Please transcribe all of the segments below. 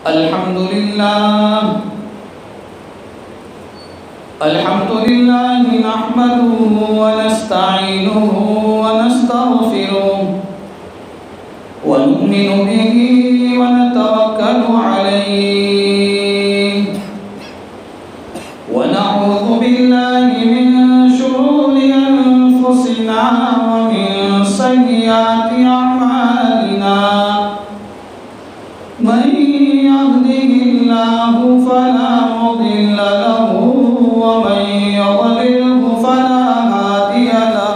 الحمد لله نحمده ونستعينه ونستغفره ونؤمن به ونتوكل عليه ونعوذ بالله من شرور أنفسنا ومن سيئات أعمالنا من يهده الله فلا مضل له ومن يضلله فلا هادي له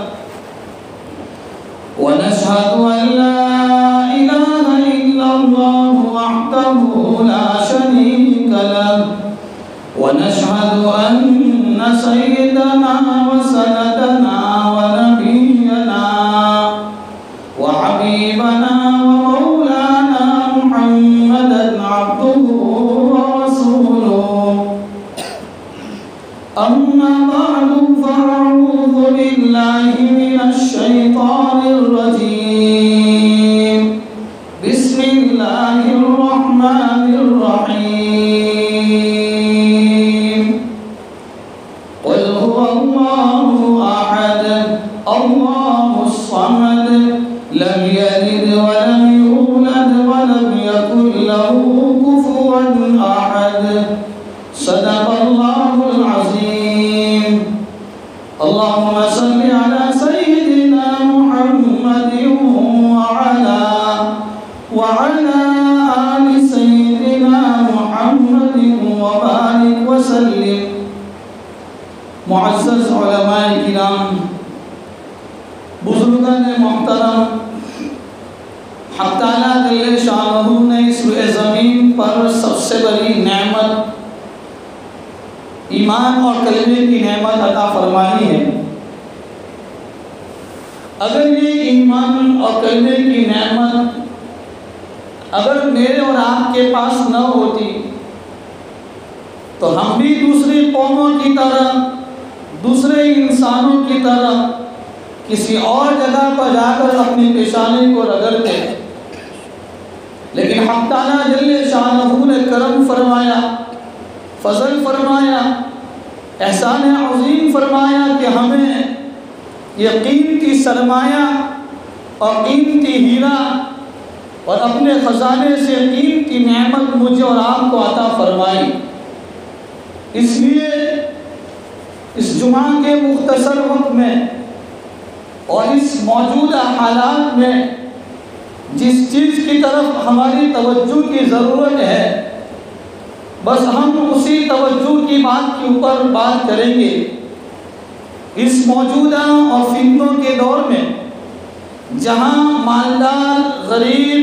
ونشهد أن لا إله إلا الله وحده لا شريك له ونشهد أن سيدنا وسندنا ونبينا وحبيبنا ومولانا محمدا عبده ورسوله أما بعد فأعوذ بالله من الشيطان الرجيم بسم الله الرحمن الرحيم قل هو الله أحد الله الصمد لم يلد ولم يولد ولم يكن له كفوا أحد صدق الله العظيم اللهم صل على سيدنا محمد وعلى آل سيدنا محمد وبارك وسلم معزز علماء کرام بزرگان محترم حق تعالیٰ جل شانہ نے اس روئے زمین پر سب سے بڑی نعمت ایمان اور کلمے کی نعمت عطا فرمائی ہے۔ اگر یہ ایمان اور کلمے کی نعمت اگر میرے اور آپ کے پاس نہ ہوتی تو ہم بھی دوسری قوموں کی طرح دوسرے انسانوں کی طرح کسی اور جگہ پر جا کر اپنی پیشانی کو رگڑتے، لیکن حق تعالیٰ جل شانہ نے کرم فرمایا، فضل فرمایا، احسان عظیم فرمایا کہ ہمیں یہ قیمتی سرمایہ اور قیمتی ہیرا اور اپنے خزانے سے قیمتی نعمت مجھے اور آپ کو عطا فرمائی۔ اس لیے اس جمعہ کے مختصر وقت میں اور اس موجودہ حالات میں جس چیز کی طرف ہماری توجہ کی ضرورت ہے بس ہم اسی توجہ کی بات کے اوپر بات کریں گے۔ اس موجودہ اور فتنوں کے دور میں جہاں مالدار، غریب،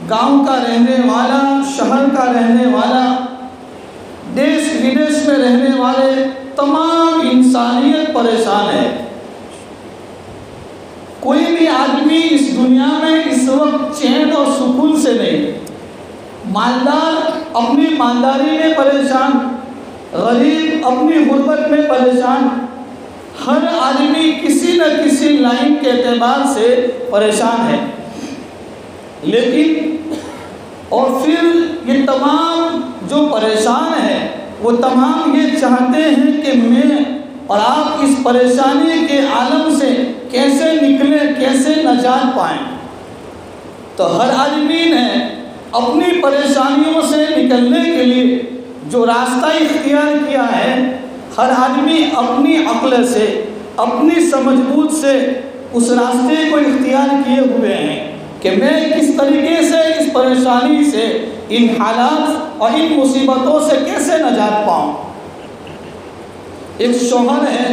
گاؤں کا رہنے والا، شہر کا رہنے والا، دیش ودیش میں رہنے والے تمام انسانیت پریشان ہے، کوئی بھی آدمی اس دنیا میں اس وقت چین اور سکون سے نہیں۔ مالدار اپنی مالداری میں پریشان، غریب اپنی غربت میں پریشان، ہر آدمی کسی نہ کسی لائن کے اعتبار سے پریشان ہے۔ لیکن اور پھر یہ تمام جو پریشان ہیں وہ تمام یہ چاہتے ہیں کہ میں اور آپ اس پریشانی کے عالم سے کیسے نکلیں، کیسے نجات پائیں۔ تو ہر آدمی نے اپنی پریشانیوں سے نکلنے کے لیے جو راستہ اختیار کیا ہے، ہر آدمی اپنی عقل سے، اپنی سمجھ بوجھ سے اس راستے کو اختیار کیے ہوئے ہیں کہ میں کس طریقے سے اس پریشانی سے، ان حالات اور ان مصیبتوں سے کیسے نجات پاؤں۔ ایک شوہر ہے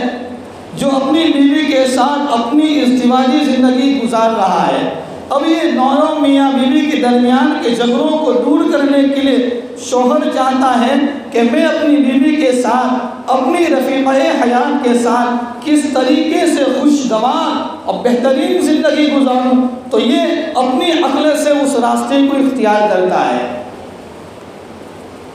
جو اپنی بیوی کے ساتھ اپنی ازدواجی زندگی گزار رہا ہے۔ اب یہ دونوں میاں بیوی کے درمیان کے جھگڑوں کو دور کرنے کے لیے شوہر چاہتا ہے کہ میں اپنی بیوی کے ساتھ، اپنی رفیقہ حیات کے ساتھ کس طریقے سے خوشگوار اور بہترین زندگی گزاروں، تو یہ اپنی عقل سے اس راستے کو اختیار کرتا ہے۔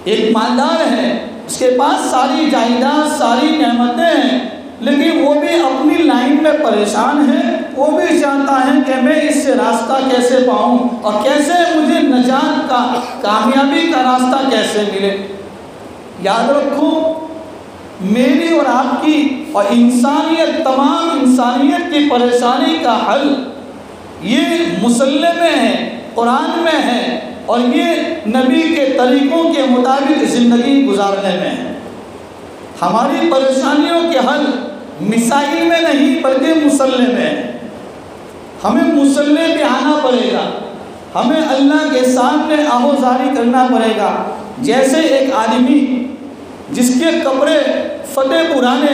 ایک مالدار ہے، اس کے پاس ساری جائیداد، ساری نعمتیں ہیں، لیکن وہ بھی اپنی لائن میں پریشان ہے، وہ بھی چاہتا ہے کہ میں اس سے راستہ کیسے پاؤں اور کیسے مجھے نجات کا، کامیابی کا راستہ کیسے ملے۔ یاد رکھو، میری اور آپ کی اور انسانیت، تمام انسانیت کی پریشانی کا حل یہ مسلم میں ہے، قرآن میں ہے، اور یہ نبی کے طریقوں کے مطابق زندگی گزارنے میں ہے۔ ہماری پریشانیوں کے حل مسائل میں نہیں بلکہ مسلح میں ہے۔ ہمیں مسلح پہ آنا پڑے گا، ہمیں اللہ کے سامنے آہوزاری کرنا پڑے گا۔ جیسے ایک آدمی جس کے کپڑے پھٹے پرانے،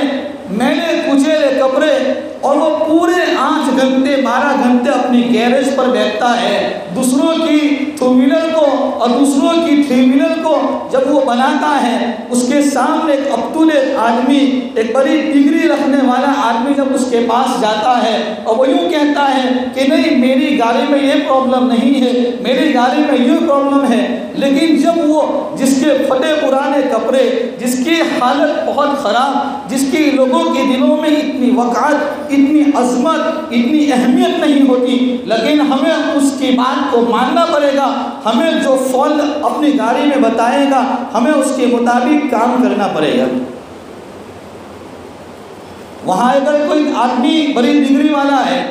میلے کچیلے کپڑے، اور وہ پورے 8 گھنٹے 12 گھنٹے اپنی گیریج پر بیٹھتا ہے، دوسروں کی 2 ویلر کو اور دوسروں کی 3 ویلر کو جب وہ بناتا ہے، اس کے سامنے ایک اپ ٹو ڈیٹ آدمی، ایک بڑی ڈگری رکھنے والا آدمی جب اس کے پاس جاتا ہے اور وہ یوں کہتا ہے کہ نہیں، میری گاڑی میں یہ پرابلم نہیں ہے، میری گاڑی میں یہ پرابلم ہے، لیکن جب وہ جس کے پھٹے پرانے کپڑے، جس کی حالت بہت خراب، جس کی لوگوں کے دلوں میں اتنی وقعت، اتنی عظمت، اتنی اہمیت نہیں ہوتی، لیکن ہمیں اس کی بات کو ماننا پڑے گا، ہمیں جو فال اپنی گاڑی میں بتائے گا ہمیں اس کے مطابق کام کرنا پڑے گا۔ وہاں اگر کوئی آدمی بڑی ڈگری والا ہے،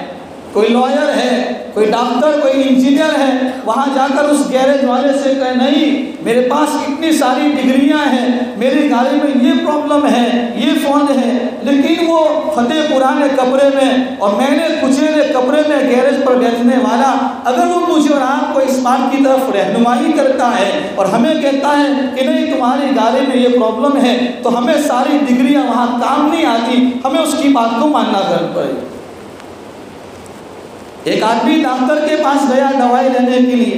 کوئی لائر ہے، کوئی ڈاکٹر، کوئی انجینئر ہے، وہاں جا کر اس گیریج والے سے کہے نہیں، میرے پاس اتنی ساری ڈگریاں ہیں، میری گاڑی میں یہ پرابلم ہے، یہ فالٹ ہے، لیکن وہ پھٹے پرانے کپڑے میں اور میلے کچیلے کپڑے میں گیریج پر بیٹھنے والا اگر وہ مجھے اور آپ کو اس بات کی طرف رہنمائی کرتا ہے اور ہمیں کہتا ہے کہ نہیں، تمہاری گاڑی میں یہ پرابلم ہے، تو ہمیں ساری ڈگریاں وہاں کام نہیں آتی، ہمیں اس کی بات کو ماننا پڑے گا۔ ایک آدمی ڈاکٹر کے پاس گیا دوائی لینے کے لیے،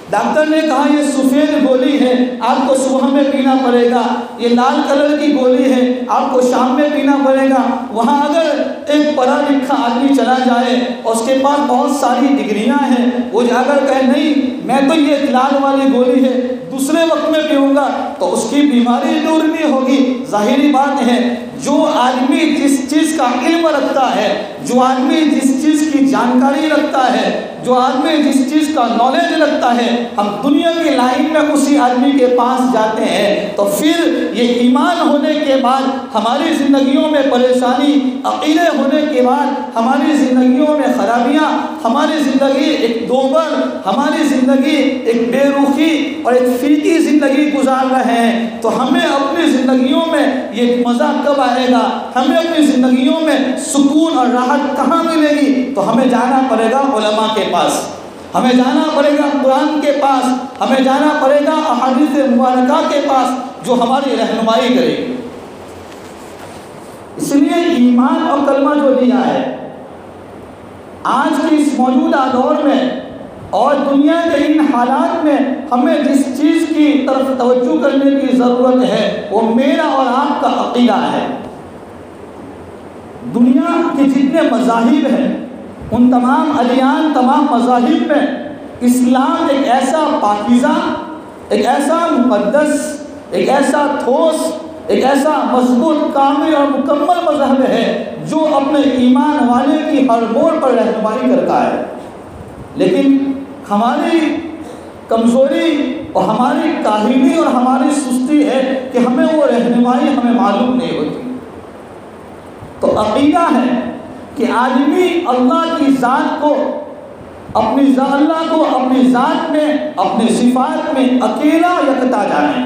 ڈاکٹر نے کہا یہ سفید گولی ہے، آپ کو صبح میں پینا پڑے گا، یہ لال کلر کی گولی ہے، آپ کو شام میں پینا پڑے گا۔ وہاں اگر ایک پڑھا لکھا آدمی چلا جائے اور اس کے پاس بہت ساری ڈگریاں ہیں، وہ جا کر کہے نہیں، میں تو یہ لال والی گولی ہے دوسرے وقت میں پیوں گا، تو اس کی بیماری دور نہیں ہوگی۔ ظاہری بات ہے، جو آدمی جس چیز کا علم رکھتا ہے، جو آدمی جس چیز کی جانکاری رکھتا ہے، جو آدمی جس چیز کا نالج رکھتا ہے، ہم دنیا کی لائن میں اسی آدمی کے پاس جاتے ہیں، تو پھر یہ ایمان ہونے کے بعد ہماری زندگیوں میں پریشانی، عقیدے ہونے کے بعد ہماری زندگیوں میں خرابیاں، ہماری زندگی ایک دوبر، ہماری زندگی ایک بے رخی اور ایک فیکی زندگی گزار رہے ہیں، تو ہمیں اپنی زندگیوں میں یہ مزہ کب آئے گا، ہمیں اپنی زندگیوں میں سکون اور راحت کہاں ملے گی؟ تو ہمیں جانا پڑے گا علماء کے پاس، ہمیں جانا پڑے گا قرآن کے پاس، ہمیں جانا پڑے گا احادیث مبارکہ کے پاس جو ہماری رہنمائی کرے گی۔ اس لیے ایمان اور کلمہ جو دیا ہے، آج کی اس موجودہ دور میں اور دنیا کے ان حالات میں ہمیں جس چیز کی طرف توجہ کرنے کی ضرورت ہے وہ میرا اور آپ کا عقیدہ ہے۔ دنیا کے جتنے مذاہب ہیں، ان تمام ادیان، تمام مذاہب میں اسلام ایک ایسا پاکیزہ، ایک ایسا مقدس، ایک ایسا ٹھوس، ایک ایسا مضبوط، کامل اور مکمل مذہب ہے جو اپنے ایمان والے کی ہر موڑ پر رہنمائی کرتا ہے۔ لیکن ہماری کمزوری اور ہماری کاہلی اور ہماری سستی ہے کہ ہمیں وہ رہنمائی ہمیں معلوم نہیں ہوتی۔ تو عقیدہ ہے کہ آدمی اللہ کی ذات کو، اللہ کو اپنی ذات میں، اپنی صفات میں اکیلا یکتا جانے۔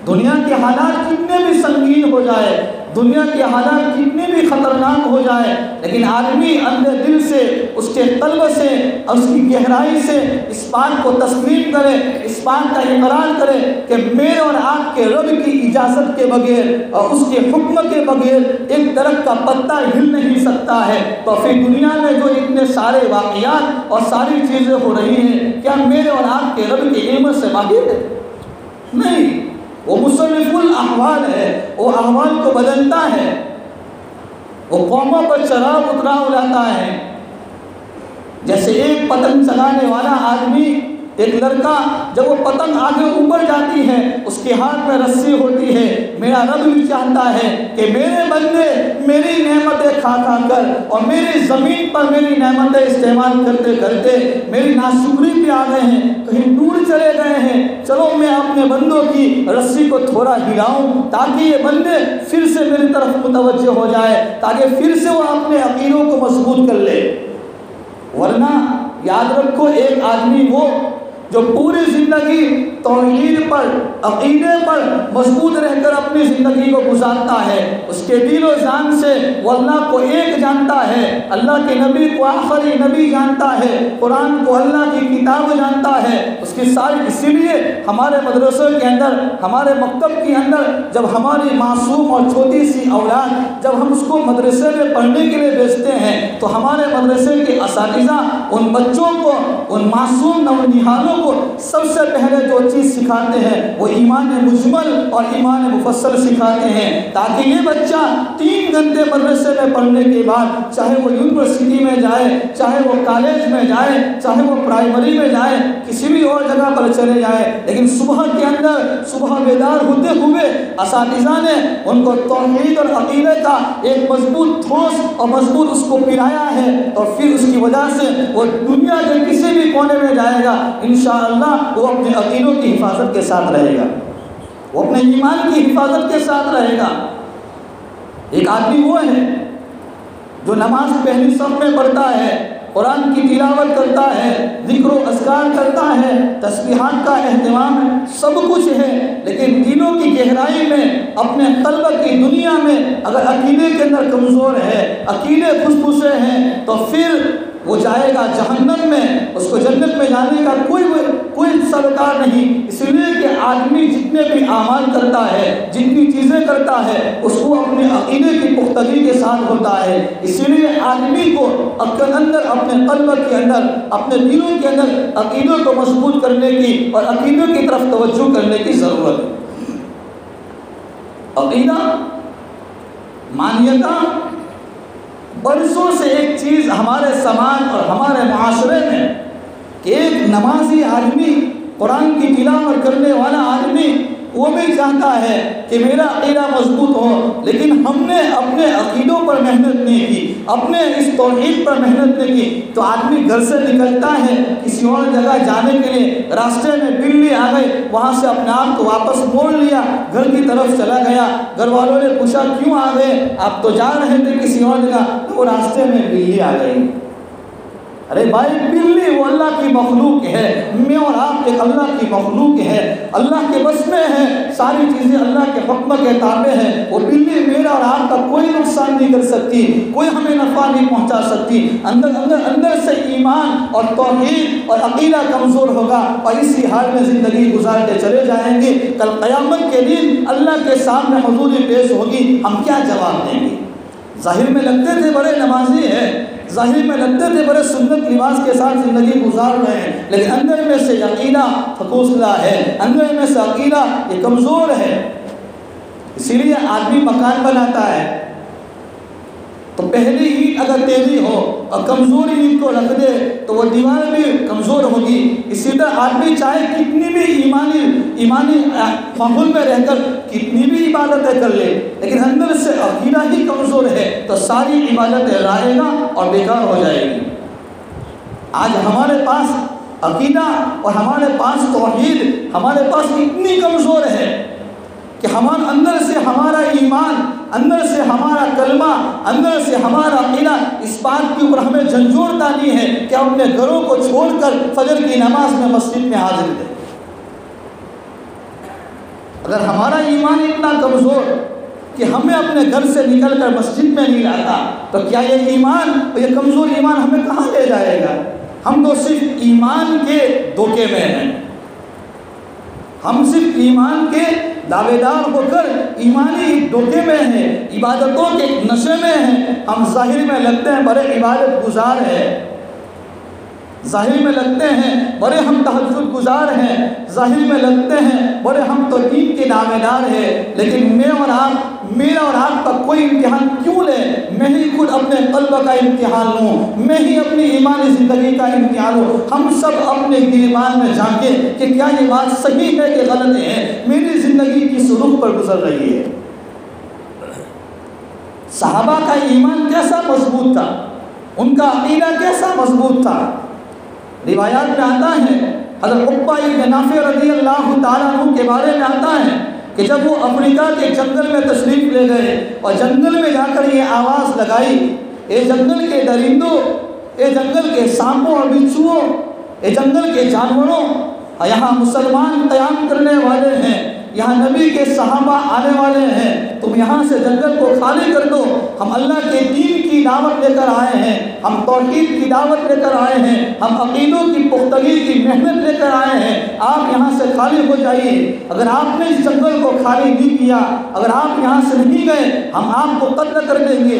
دنیا کے حالات کتنے بھی سنگین ہو جائے، دنیا کے حالات کتنے بھی خطرناک ہو جائے، لیکن آدمی اندر دل سے، اس کے قلب سے اور اس کی گہرائی سے اس بات کو تسلیم کرے، اس بات کا اقرار کرے کہ میرے اور آپ کے رب کی اجازت کے بغیر اور اس کے حکم کے بغیر ایک درخت کا پتا ہل نہیں سکتا ہے۔ تو پھر دنیا میں جو اتنے سارے واقعات اور ساری چیزیں ہو رہی ہیں، کیا میرے اور آپ کے رب کے علم سے باہر ہے؟ نہیں، وہ مصرف الاحوال ہے، وہ احوال کو بدلتا ہے، وہ قوموں پر چراغ اترا اڑاتا ہے۔ جیسے ایک پتنگ چلانے والا آدمی ایک لڑکا جب وہ پتنگ آگے اوپر جاتی ہے اس کے ہاتھ میں رسی ہوتی ہے، میرا رب بھی چاہتا ہے کہ میرے بندے میری نعمتیں کھا کھا کر اور میری زمین پر میری نعمتیں استعمال کرتے کرتے میری ناشکری پہ آ گئے ہیں، کہیں دور چلے گئے ہیں، چلو میں اپنے بندوں کی رسی کو تھوڑا ہلاؤں تاکہ یہ بندے پھر سے میری طرف متوجہ ہو جائے، تاکہ پھر سے وہ اپنے عقیدوں کو مضبوط کر لے۔ ورنہ یاد رکھو، ایک آدمی وہ جو پوری زندگی توحید پر، عقیدے پر مضبوط رہ کر اپنی زندگی کو گزارتا ہے، اس کے دل و جان سے وہ اللہ کو ایک جانتا ہے، اللہ کے نبی کو آخری نبی جانتا ہے، قرآن کو اللہ کی کتاب جانتا ہے، اس کی ساری، اسی لیے ہمارے مدرسوں کے اندر، ہمارے مکتب کے اندر جب ہماری معصوم اور چھوٹی سی اولاد، جب ہم اس کو مدرسے میں پڑھنے کے لیے بھیجتے ہیں تو ہمارے مدرسے کے اساتذہ ان بچوں کو، ان معصوم نونہالوں کو سب سے پہلے جو چیز سکھاتے ہیں وہ ایمان مجمل اور ایمان مفصل سکھاتے ہیں، تاکہ یہ بچہ 3 گھنٹے مدرسے میں پڑھنے کے بعد چاہے وہ یونیورسٹی میں جائے، چاہے وہ کالج میں جائے، چاہے وہ پرائمری میں جائے، کسی بھی اور جگہ پر چلے جائے، لیکن صبح کے اندر صبح بیدار ہوتے ہوئے اساتذہ نے ان کو توحید اور عقیدے کا ایک مضبوط ٹھوس اور مضبوط اس کو پلایا ہے، اور پھر اس کی وجہ سے وہ دنیا کے کسی بھی کونے میں جائے گا انشاءاللہ وہ اپنے عقیدوں کی حفاظت کے ساتھ رہے گا، وہ اپنے ایمان کی حفاظت کے ساتھ رہے گا۔ ایک آدمی وہ ہے جو نماز پہلی صف میں پڑھتا ہے، قرآن کی تلاوت کرتا ہے، ذکر و اذکار کرتا ہے، تسبیحات کا اہتمام ہے، سب کچھ ہے، لیکن دلوں کی گہرائی میں اپنے قلب کی دنیا میں اگر عقیدے کے اندر کمزور ہے، عقیدے پھسپھسے ہیں، تو پھر وہ جائے گا جہنم میں، اس کو جنت میں جانے کا کوئی سرکار نہیں۔ اس لیے کہ آدمی جتنے بھی اعمال کرتا ہے، جتنی چیزیں کرتا ہے، اس کو اپنے عقیدے کی پختگی کے ساتھ ہوتا ہے۔ اسی لیے آدمی کو اپنے قلب کے اندر، اپنے دلوں کے اندر عقیدوں کو مضبوط کرنے کی اور عقیدوں کی طرف توجہ کرنے کی ضرورت ہے۔ عقیدہ، مانیتا، برسوں سے ایک چیز ہمارے سماج اور ہمارے معاشرے میں کہ ایک نمازی آدمی، قرآن کی تلاوت کرنے والا آدمی، وہ بھی چاہتا ہے کہ میرا عقیدہ مضبوط ہو، لیکن ہم نے اپنے عقیدوں پر محنت نہیں کی، اپنے اس توحید پر محنت نہیں کی، تو آدمی گھر سے نکلتا ہے کسی اور جگہ جانے کے لیے، راستے میں بلی آ گئی، وہاں سے اپنے آپ کو واپس موڑ لیا، گھر کی طرف چلا گیا، گھر والوں نے پوچھا کیوں آ گئے؟ آپ تو جا رہے تھے کسی اور جگہ، تو وہ راستے میں بلی آ گئی۔ ارے بھائی، بلی وہ اللہ کی مخلوق ہے، میں اور آپ ایک اللہ کی مخلوق ہے، اللہ کے بس میں ہے، ساری چیزیں اللہ کے حکم کے تابع ہیں، وہ بلی میرا اور آپ کا کوئی نقصان نہیں کر سکتی، کوئی ہمیں نفع نہیں پہنچا سکتی۔ اندر سے ایمان اور توحید اور عقیدہ کمزور ہوگا اور اسی حال میں زندگی گزارتے چلے جائیں گے، کل قیامت کے دن اللہ کے سامنے حضوری پیش ہوگی، ہم کیا جواب دیں گے؟ ظاہر میں لگتے تھے بڑے نمازی ہیں، ظاہر میں لگتے تھے بڑے سنت لباس کے ساتھ زندگی گزار رہے ہیں، لیکن اندر میں سے عقیدہ فقوسلہ ہے، اندر میں سے عقیدہ یہ کمزور ہے۔ اسی لیے آدمی مکان بناتا ہے تو پہلی اینٹ اگر تیزی ہو اور کمزوری اینٹ کو رکھ دے تو وہ دیوار بھی کمزور ہوگی۔ اسی طرح آدمی چاہے کتنی بھی ایمانی ماحول میں رہ کر کتنی بھی عبادتیں کر لے، لیکن اندر سے عقیدہ ہی کمزور ہے تو ساری عبادتیں رائے گا اور بیکار ہو جائے گی۔ آج ہمارے پاس عقیدہ اور ہمارے پاس توحید ہمارے پاس اتنی کمزور ہے کہ ہمارے اندر سے ہمارا ایمان، اندر سے ہمارا کلمہ، اندر سے ہمارا عقیدہ اس بات کے اوپر ہمیں جھنجھوڑ ڈالی ہے کہ ہم اپنے گھروں کو چھوڑ کر فجر کی نماز میں مسجد میں حاضر دیں۔ اگر ہمارا ایمان اتنا کمزور کہ ہمیں اپنے گھر سے نکل کر مسجد میں نہیں لاتا تو کیا یہ ایمان، یہ کمزور ایمان ہمیں کہاں لے جائے گا؟ ہم تو صرف ایمان کے دھوکے میں ہیں، ہم صرف ایمان کے دعوے دار ہو کر ایمانی دھوکے میں ہیں، عبادتوں کے نشے میں ہیں، ہم ظاہر میں لگتے ہیں بڑے عبادت گزار ہیں، ظاہر میں لگتے ہیں بڑے ہم تہجد گزار ہیں، ظاہر میں لگتے ہیں بڑے ہم تو دین کے دعویدار ہیں، لیکن میرا اور آپ کا کوئی امتحان کیوں لے؟ میں ہی خود اپنے قلب کا امتحان لوں، میں ہی اپنی ایمانی زندگی کا امتحان لوں، ہم سب اپنے گریبان میں جھانکیں کہ کیا یہ بات صحیح ہے کہ غلط ہے، میری زندگی کس رخ پر گزر رہی ہے۔ صحابہ کا ایمان کیسا مضبوط تھا، ان کا عقیدہ کیسا مضبوط تھا۔ روایات میں آتا ہے، حضرت عقبہ بن نافع رضی اللہ تعالیٰ عنہ کے بارے میں آتا ہے کہ جب وہ افریقہ کے جنگل میں تشریف لے گئے اور جنگل میں جا کر یہ آواز لگائی، اے جنگل کے درندوں، اے جنگل کے سانپوں اور بچھوؤں، اے جنگل کے جانوروں، یہاں مسلمان قیام کرنے والے ہیں، یہاں نبی کے صحابہ آنے والے ہیں، تم یہاں سے جنگل کو خالی کر دو، ہم اللہ کے دین کی دعوت لے کر آئے ہیں، ہم توحید کی دعوت لے کر آئے ہیں، ہم عقیدوں کی پختگی کی محنت لے کر آئے ہیں، آپ یہاں سے خالی ہو جائیے۔ اگر آپ نے اس جنگل کو خالی نہیں کیا، اگر آپ یہاں سے نہیں گئے، ہم آپ کو قتل کر دیں گے۔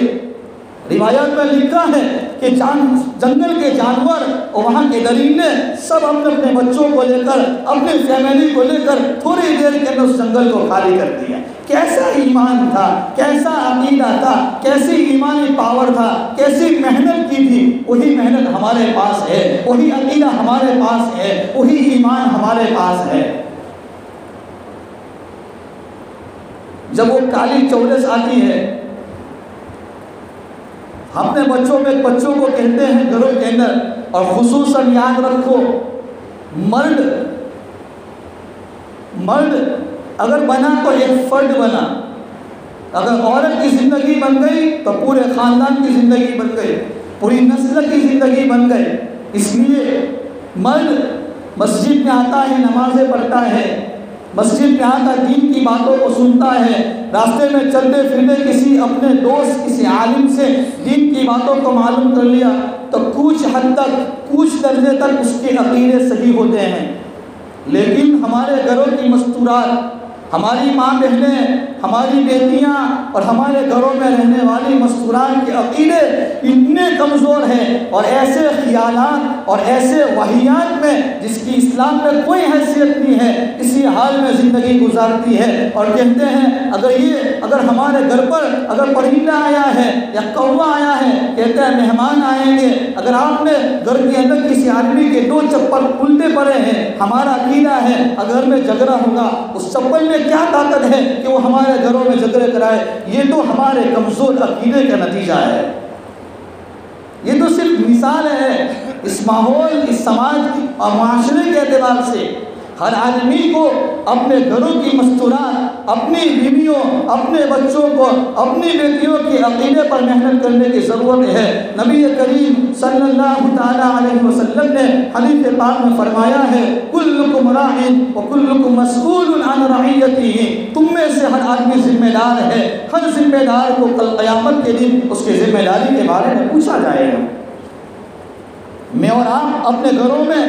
روایات میں لکھا ہے کہ جنگل کے جانور اور وہاں کے درندے سب اپنے بچوں کو لے کر، اپنی فیملی کو لے کر تھوڑی دیر کے اندر اس جنگل کو خالی کر دیا۔ کیسا ایمان تھا، کیسا عقیدہ تھا، کیسی ایمانی پاور تھا، کیسی محنت کی تھی۔ وہی محنت ہمارے پاس ہے، وہی عقیدہ ہمارے پاس ہے، وہی ایمان ہمارے پاس ہے۔ جب وہ کالی چولس آتی ہے، اپنے بچوں کو کہتے ہیں گھروں کے اندر، اور خصوصاً یاد رکھو، مرد اگر بنا تو ایک فرد بنا، اگر عورت کی زندگی بن گئی تو پورے خاندان کی زندگی بن گئی، پوری نسل کی زندگی بن گئی۔ اس لیے مرد مسجد میں آتا ہے، نمازیں پڑھتا ہے، مسجد میں آتا دین کی باتوں کو سنتا ہے، راستے میں چلتے پھرتے کسی اپنے دوست، کسی عالم سے دین کی باتوں کو معلوم کر لیا تو کچھ حد تک، کچھ درجے تک اس کے عقیدے صحیح ہوتے ہیں۔ لیکن ہمارے گھروں کی مستورات، ہماری ماں بہنیں، ہماری بیٹیاں اور ہمارے گھروں میں رہنے والی مستورات کے عقیدے اتنے کمزور ہیں، اور ایسے خیالات اور ایسے وحیات میں جس کی اسلام میں کوئی حیثیت نہیں ہے، اسی حال میں زندگی گزارتی ہے، اور کہتے ہیں اگر ہمارے گھر پر اگر پرندہ آیا ہے یا کوا آیا ہے، کہتے ہیں مہمان آئیں گے، اگر آپ نے گھر کے اندر کسی آدمی کے 2 چپل الٹے پڑے ہیں، ہمارا عقیدہ ہے اگر میں جھگڑا ہوگا، اس چپل میں کیا طاقت ہے کہ وہ ہمارے گھروں میں جھگڑے کرائے؟ یہ تو ہمارے کمزور عقیدے کا نتیجہ ہے۔ یہ تو صرف مثال ہے۔ اس ماحول، اس سماج اور معاشرے کے اعتبار سے ہر آدمی کو اپنے گھروں کی مستورات، اپنی بیویوں، اپنے بچوں کو، اپنی بیٹیوں کے عقیدے پر محنت کرنے کی ضرورت ہے۔ نبی کریم صلی اللہ تعالیٰ علیہ وسلم نے حدیث پاک میں فرمایا ہے، کلکم راع وکلکم مسئول عن رعیتہ، تم میں سے ہر آدمی ذمہ دار ہے، ہر ذمہ دار کو کل قیامت کے دن اس کی ذمہ داری کے بارے میں پوچھا جائے گا۔ میں اور آپ اپنے گھروں میں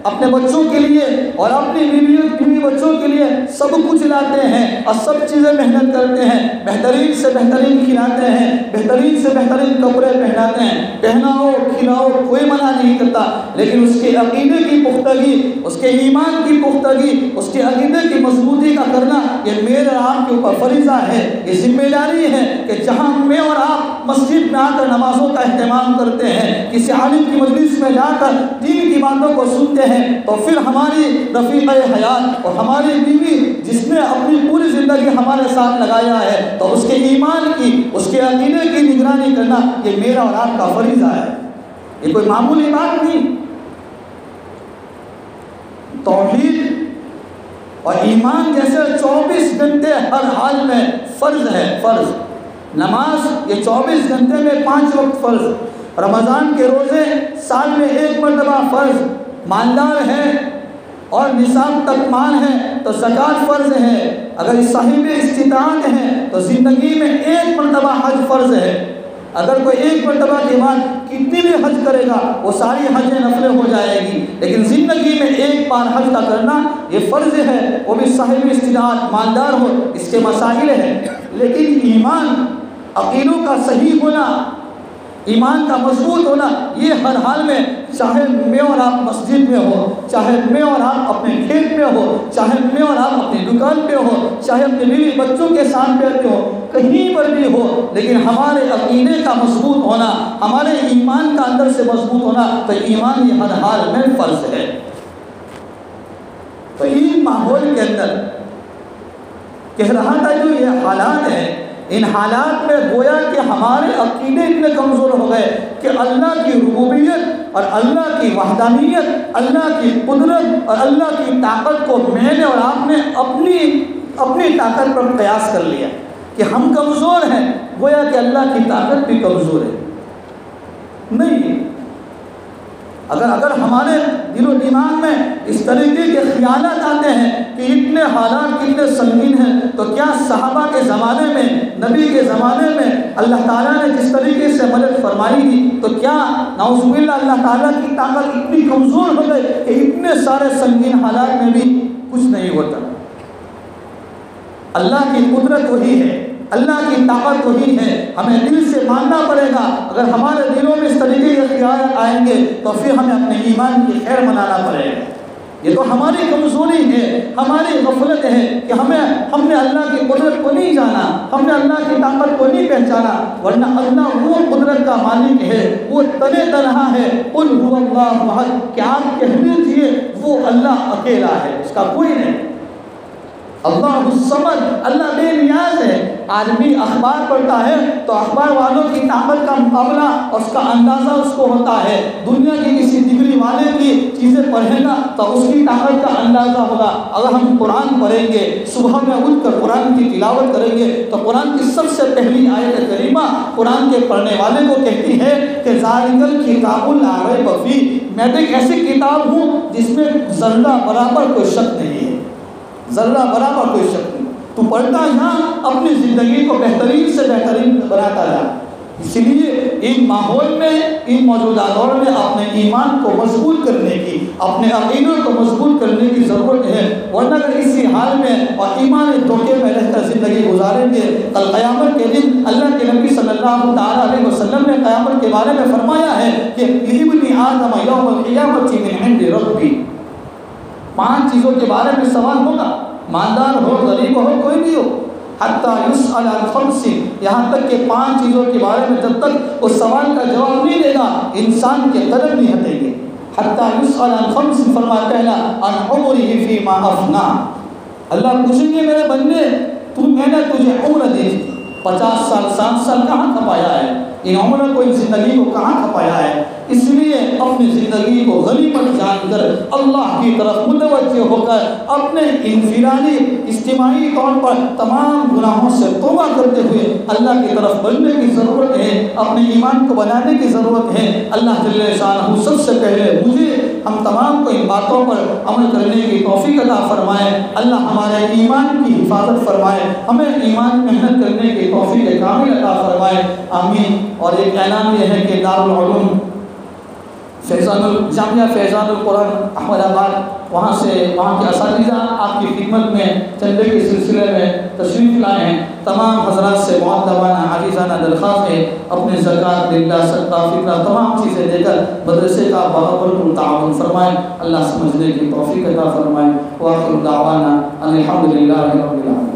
اپنے بچوں کے لیے اور اپنی بیوی بچوں کے لیے سب کچھ لاتے ہیں اور سب چیزیں محنت کرتے ہیں، بہترین سے بہترین کھلاتے ہیں، بہترین سے بہترین کپڑے پہناتے ہیں، پہناؤ کھلاؤ، کوئی منع نہیں کرتا، لیکن اس کے عقیدے کی پختگی، اس کے ایمان کی پختگی، اس کے عقیدے کی مضبوطی کا کرنا یہ میرے آپ کے اوپر فریضہ ہے، یہ ذمہ داری ہے کہ جہاں میں اور آپ مسجد میں آ کر نمازوں کا اہتمام کرتے ہیں، کسی عالم کی مجلس میں جا کر دین کی باتوں کو سنتے ہیں، تو پھر ہماری رفیقہ حیات اور ہماری بیوی جس نے اپنی پوری زندگی ہمارے ساتھ لگایا ہے، تو اس کے ایمان کی، اس کے عقیدے کی نگرانی کرنا یہ میرا اور آپ کا فریضہ ہے۔ یہ کوئی معمولی بات نہیں۔ توحید اور ایمان جیسے 24 گھنٹے ہر حال میں فرض ہے، فرض نماز یہ 24 گھنٹے میں 5 وقت فرض، رمضان کے روزے سال میں 1 مرتبہ فرض، مالدار ہے اور نصاب تک مال ہے تو زکوٰۃ فرض ہے، اگر صاحب استطاعت ہے تو زندگی میں 1 مرتبہ حج فرض ہے۔ اگر کوئی 1 مرتبہ کے بعد کتنی بھی حج کرے گا وہ ساری حج نفلیں ہو جائے گی، لیکن زندگی میں 1 بار حج کا کرنا یہ فرض ہے، وہ بھی صاحب استطاعت مالدار ہو، اس کے مسائل ہیں۔ لیکن ایمان، عقیدوں کا صحیح ہونا، ایمان کا مضبوط ہونا یہ ہر حال میں، چاہے میں اور آپ مسجد میں ہو، چاہے میں اور آپ اپنے کھیت میں ہو، چاہے میں اور آپ اپنی دکان پہ ہو، چاہے اپنے بیوی بچوں کے ساتھ بیٹھے ہو، کہیں پر بھی ہو، لیکن ہمارے عقیدے کا مضبوط ہونا، ہمارے ایمان کا اندر سے مضبوط ہونا، تو ایمان یہ ہر حال میں فرض ہے۔ تو ان ماحول کے اندر کہہ رہا تھا جو یہ حالات ہیں، ان حالات میں گویا کہ ہمارے عقیدے اتنے کمزور ہو گئے کہ اللہ کی ربوبیت اور اللہ کی وحدانیت، اللہ کی قدرت اور اللہ کی طاقت کو میں نے اور آپ نے اپنی طاقت پر قیاس کر لیا کہ ہم کمزور ہیں، گویا کہ اللہ کی طاقت بھی کمزور ہے۔ نہیں، اگر ہمارے دل و دماغ میں اس طریقے کے خیالات آتے ہیں کہ اتنے حالات کتنے سنگین ہیں، تو کیا صحابہ کے زمانے میں، نبی کے زمانے میں اللہ تعالیٰ نے جس طریقے سے مدد فرمائی تھی، تو کیا نعوذ باللہ اللہ تعالیٰ کی طاقت اتنی کمزور ہو گئی کہ اتنے سارے سنگین حالات میں بھی کچھ نہیں ہوتا؟ اللہ کی قدرت وہی ہے، اللہ کی طاقت وہی ہے، ہمیں دل سے ماننا پڑے گا۔ اگر ہمارے دلوں میں اس طریقے کے خیالات آئیں گے تو پھر ہمیں اپنے ایمان کی خیر منانا پڑے گا۔ یہ تو ہماری کمزوری ہے، ہماری غفلت ہے کہ ہم نے اللہ کی قدرت کو نہیں جانا، ہم نے اللہ کی طاقت کو نہیں پہچانا، ورنہ اللہ وہ قدرت کا مالک ہے، وہ تنہا ہے۔ قل هو اللہ احد، کیا آپ کہہ دیجیے وہ اللہ اکیلا ہے، اس کا کوئی نہیں۔ اللہ الصمد، اللہ بے نیاز ہے۔ آدمی اخبار پڑھتا ہے تو اخبار والوں کی طاقت کا مقابلہ اور اس کا اندازہ اس کو ہوتا ہے۔ دنیا کی کسی ڈگری والے کی چیزیں پڑھے گا تو اس کی طاقت کا اندازہ ہوگا۔ اگر ہم قرآن پڑھیں گے، صبح میں اٹھ کر قرآن کی تلاوت کریں گے، تو قرآن کی سب سے پہلی آیت کریمہ قرآن کے پڑھنے والے کو کہتی ہے کہ ذالک الکتاب لا ریب فیہ، میں تو ایک ایسی کتاب ہوں جس میں ذرہ برابر کوئی شک نہیں ہے، ذرہ برابر کوئی شک نہیں۔ تو پڑھتا جا، اپنی زندگی کو بہترین سے بہترین بناتا جا۔ اس لیے ان ماحول میں، ان موجودہ دور میں اپنے ایمان کو مضبوط کرنے کی، اپنے عقیدوں کو مضبوط کرنے کی ضرورت ہے، ورنہ اگر اسی حال میں اور ایمان دھوکے میں رہ کر زندگی گزاریں گے، کل قیامت کے دن اللہ کے نبی صلی اللہ تعالیٰ علیہ وسلم نے قیامت کے بارے میں فرمایا ہے کہ ابن آدم یوم القیامت من عند ربی، 5 چیزوں کے بارے میں سوال ہوگا، مالدار ہو، غریب ہو، کوئی بھی ہو، حتی یسأل عن 5، یہاں تک کہ 5 چیزوں کے بارے میں جب تک اس سوال کا جواب نہیں دے گا، انسان کے قدم نہیں ہٹیں گے۔ حتی یسأل عن 5، فرمایا پہلا عن عمرہ فیما افنا، اللہ پوچھیں گے میرے بندے میں نے تجھے عمر دی، 50 سال 60 سال کہاں کھپایا ہے، ان عمر کو، ان زندگی کو کہاں کھپایا ہے؟ اس لیے اپنی زندگی کو غنیمت جان کر اللہ کی طرف متوجہ ہو کر اپنے انفرادی اجتماعی طور پر تمام گناہوں سے توبہ کرتے ہوئے اللہ کی طرف بڑھنے کی ضرورت ہے، اپنے ایمان کو بنانے کی ضرورت ہے۔ اللہ جل شانہ سب سے پہلے مجھے، ہم تمام کو ان باتوں پر عمل کرنے کی توفیق عطا فرمائے۔ اللہ ہمارے ایمان کی حفاظت فرمائے، ہمیں ایمان محنت کرنے کی توفیق کامل عطا فرمائے، آمین۔ اور ایک اعلان یہ ہے کہ دارالعلوم جامعہ فیضان القرآن احمد آباد، وہاں کے اساتذہ آپ کی خدمت میں چندے کے سلسلے میں تشریف لائے ہیں۔ تمام حضرات سے مؤدبانہ عاجزانہ درخواست ہے، اپنے زکوٰۃ، للہ، صدقہ، فطرہ، تمام چیزیں دے کر مدرسے کا بہت تعاون فرمائیں، اللہ سمجھنے کی توفیق عطا فرمائے۔ وآخر دعوانا ان الحمد للہ رب العالمین۔